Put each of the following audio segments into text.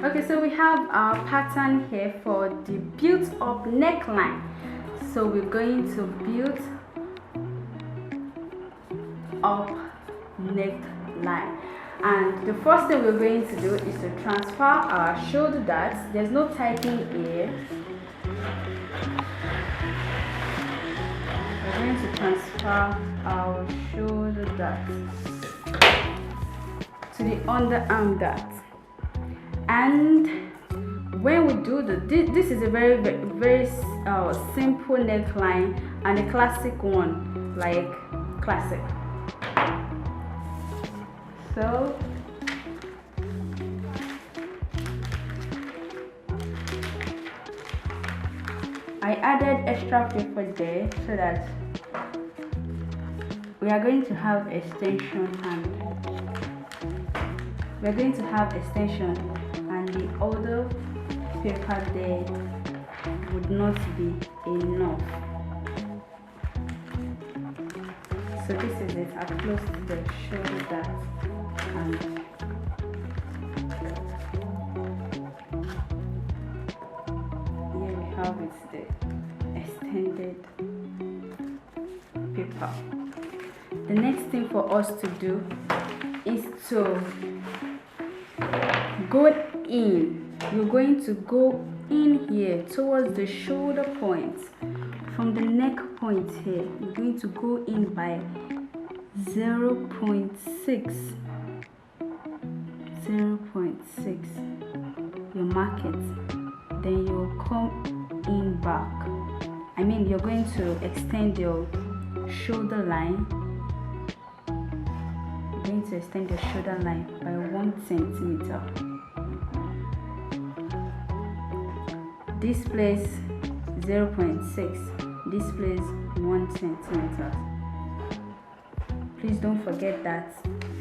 Okay, so we have our pattern here for the built up neckline. So we're going to build up neckline, and the first thing we're going to do is to transfer our shoulder darts. There's no tightening here. We're going to transfer our shoulder darts to the underarm darts. And when we do this is a very simple neckline and a classic one, like classic. So I added extra paper there so that we are going to have extension, and we're going to have extension, and the other paper there would not be enough. So this is it. I've closed the shoulder dart, and here we have it, the extended paper. The next thing for us to do is to go in. You're going to go in here towards the shoulder point. From the neck point here, you're going to go in by 0.6. You mark it. Then you'll come in back. I mean, you're going to extend your shoulder line. You're going to extend your shoulder line by 1 centimeter. This place 0.6. This place 1 centimeter. Please don't forget that.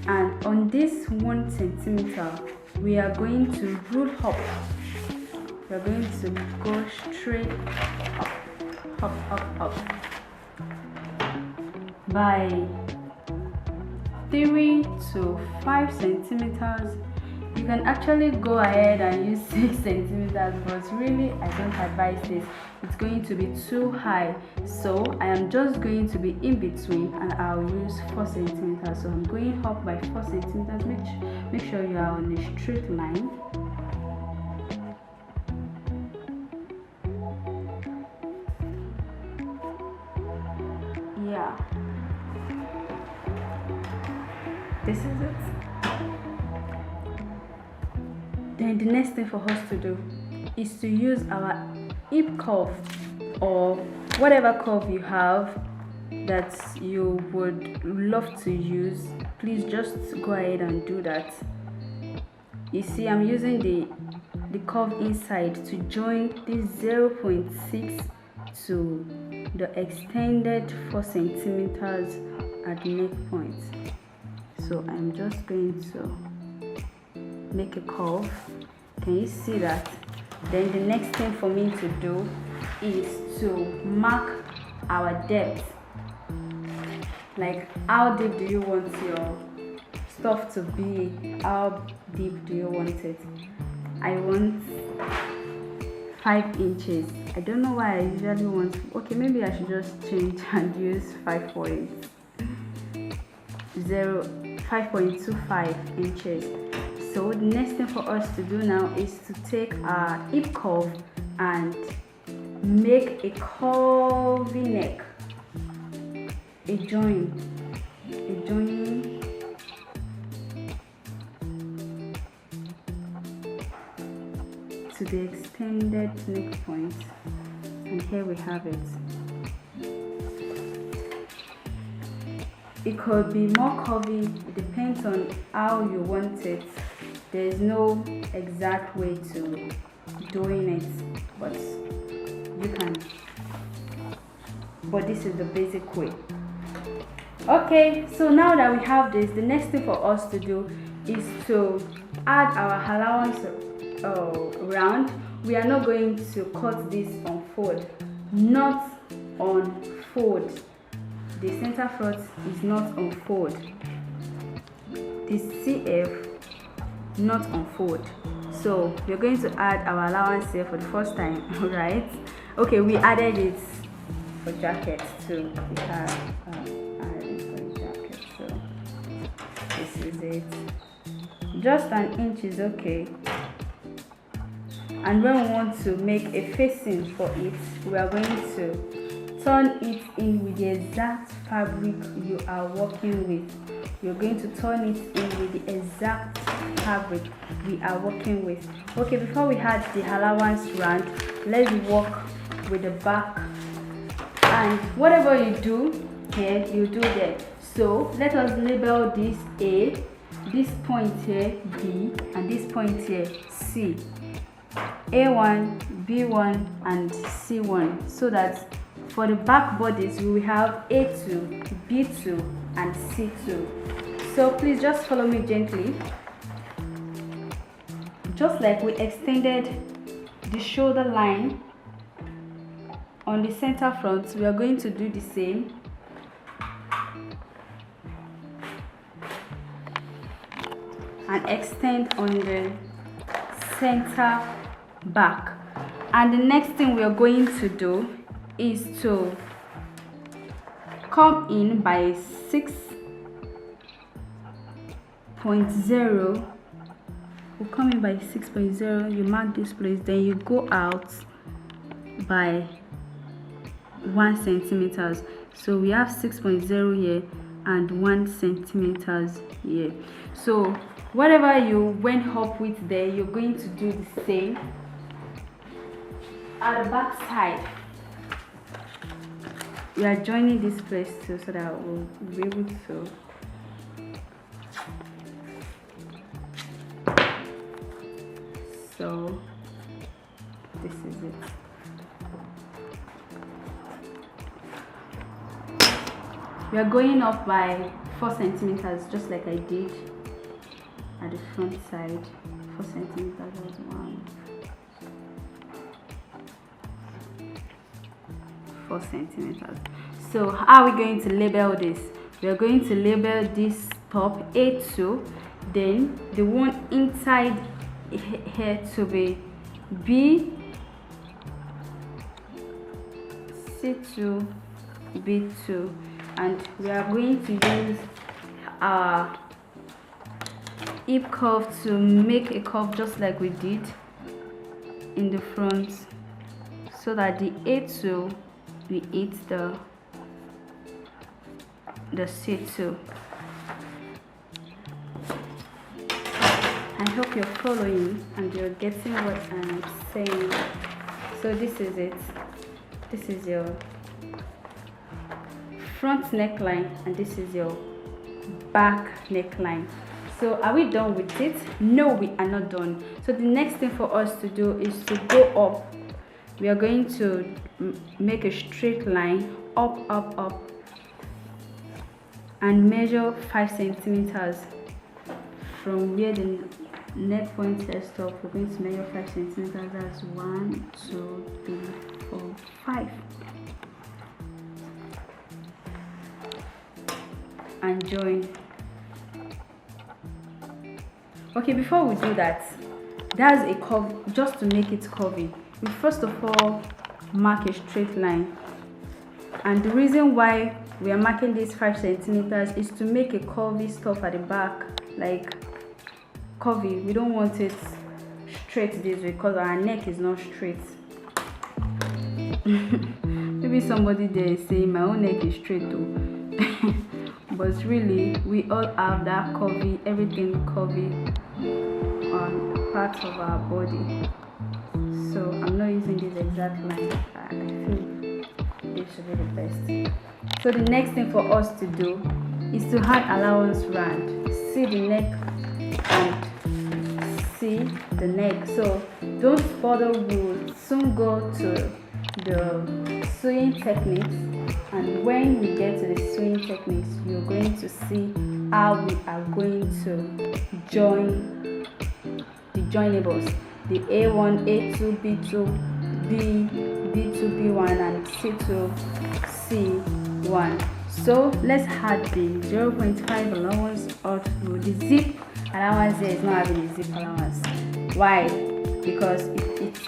And on this 1 centimeter, we are going to root up. We are going to go straight up by 3 to 5 centimeters. You can actually go ahead and use 6 centimeters, but really I don't advise this. It's going to be too high, so I am just going to be in between, and I'll use 4 centimeters. So I'm going up by 4 centimeters. Make sure you are on a straight line. Yeah, this is it. Then the next thing for us to do is to use our hip curve, or whatever curve you have that you would love to use. Please just go ahead and do that. You see, I'm using the curve inside to join this 0.6 to the extended 4 centimeters at the neck point. So I'm just going to make a curve. Can you see that? Then the next thing for me to do is to mark our depth. Like, how deep do you want your stuff to be? How deep do you want it? I want 5 inches. I don't know why I usually want. Okay, maybe I should just change and use 5.25 inches. So the next thing for us to do now is to take our hip curve and make a curvy neck, a join to the extended neck point, and here we have it. It could be more curvy. It depends on how you want it. There is no exact way to doing it, but you can. But this is the basic way. Okay, so now that we have this, the next thing for us to do is to add our allowance round. We are not going to cut this on fold, not on fold. The center front is not on fold. The CF not on fold. So we're going to add our allowance here for the first time, right? Okay, we added it for jacket too. We have added it for the jacket, so this is it. Just an inch is okay. And when we want to make a facing for it, we are going to turn it in with the exact fabric you are working with. You're going to turn it in with the exact fabric we are working with. Okay, before we add the allowance round, let's work with the back. And whatever you do here, you do there. So let us label this A, this point here B, and this point here C. A1, B1, and C1, so that for the back bodies we will have A2, B2, and C2. So please just follow me gently. Just like we extended the shoulder line on the center front, we are going to do the same. And extend on the center back. And the next thing we are going to do is to come in by 6.0. we'll come in by 6.0. you mark this place, then you go out by 1 centimeters. So we have 6.0 here and 1 centimeters here. So whatever you went up with there, you're going to do the same at the back side. We are joining this place too, so that we'll be able to so this is it. We are going up by 4 centimeters, just like I did at the front side. 4 centimeters was 4 centimeters. So how are we going to label this? We are going to label this top A2, then the one inside here to be B, C2, B2, and we are going to use our hip curve to make a curve just like we did in the front, so that the A2 we hit the C2. I hope you're following and you're getting what I'm saying. So this is it. This is your front neckline and this is your back neckline. So are we done with it? No, we are not done. So the next thing for us to do is to go up. We are going to make a straight line up, up, up, and measure 5 centimeters from where the neck point here stop. We're going to measure 5 centimeters. That's 1, 2, 3, 4, 5. And join. Okay, before we do that, that's a curve. Just to make it curvy, we first of all mark a straight line, and the reason why we are marking this 5 centimeters is to make a curvy stuff at the back, like curvy. We don't want it straight this way because our neck is not straight. Maybe somebody there is saying my own neck is straight too. But really we all have that curvy, everything curvy on parts of our body. So I'm not using this exact line. I feel this should be the best. So the next thing for us to do is to add allowance round. See the neck and see the neck. So don't spoil the wool. Soon go to the sewing techniques, and when we get to the sewing techniques, you're going to see how we are going to join the joinables, the A1, A2, B2, B, B2, B1, and C2, C1. So let's add the 0.5 allowance or the zip allowance. There is not having a zip allowance. Why? Because it's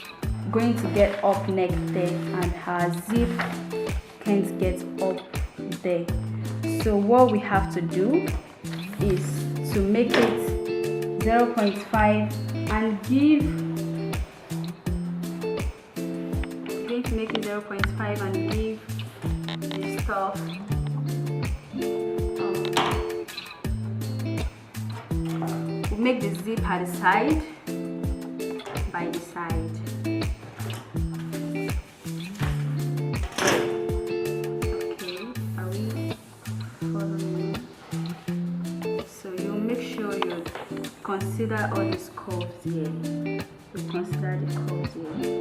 going to get up neck there and her zip can't get up there. So what we have to do is to make it 0.5 and give, we're going to make it 0.5 and give the stuff we'll make the zip at the side, by the side. Okay, are we following? So you make sure you consider all these curves here. You consider the curves here.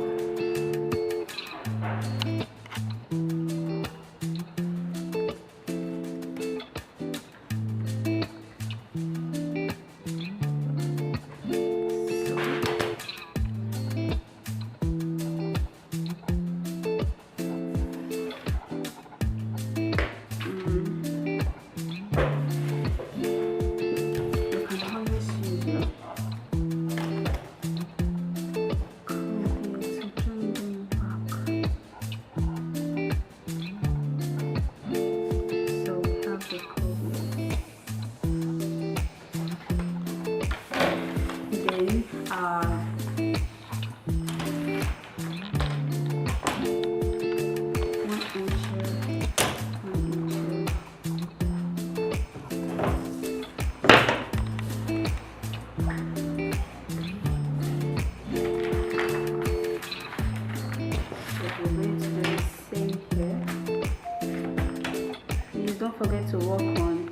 Don't forget to work on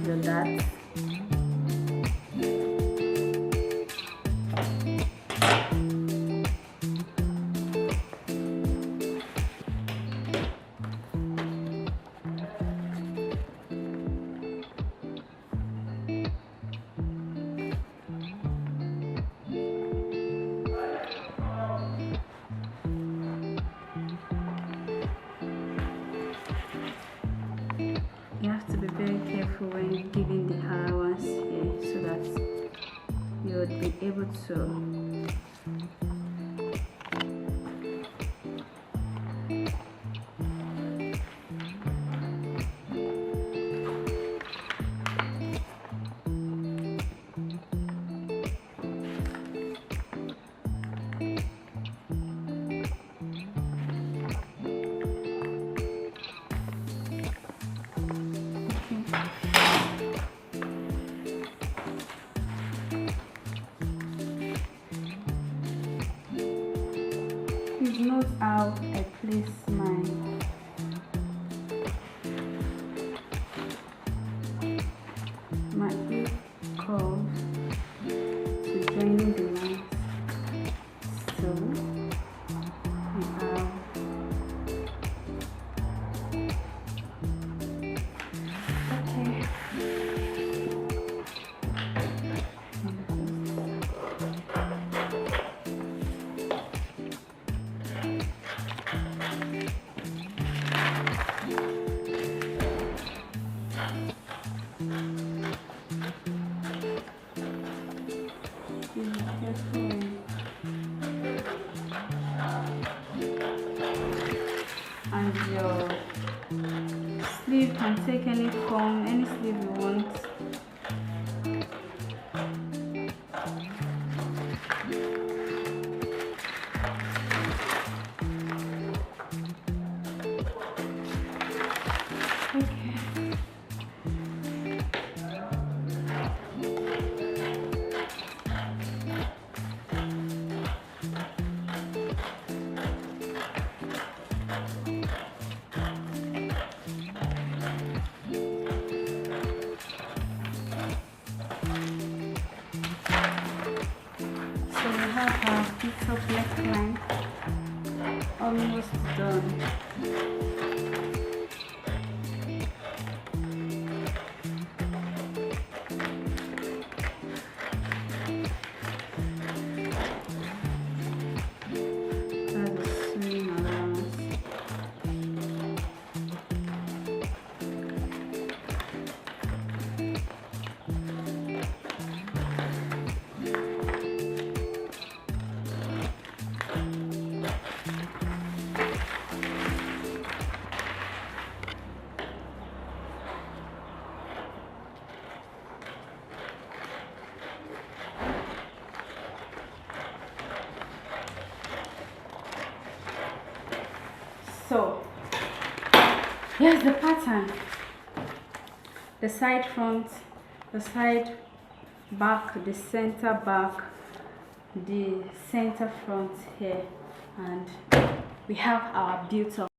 your dots. You have to be very careful when giving the allowance here so that you would be able to please note how I place my hip curve to join the lines. So we have and your sleeve can take any form, any sleeve you want. So here's the pattern: the side front, the side back, the center back, the center front here, and we have our built up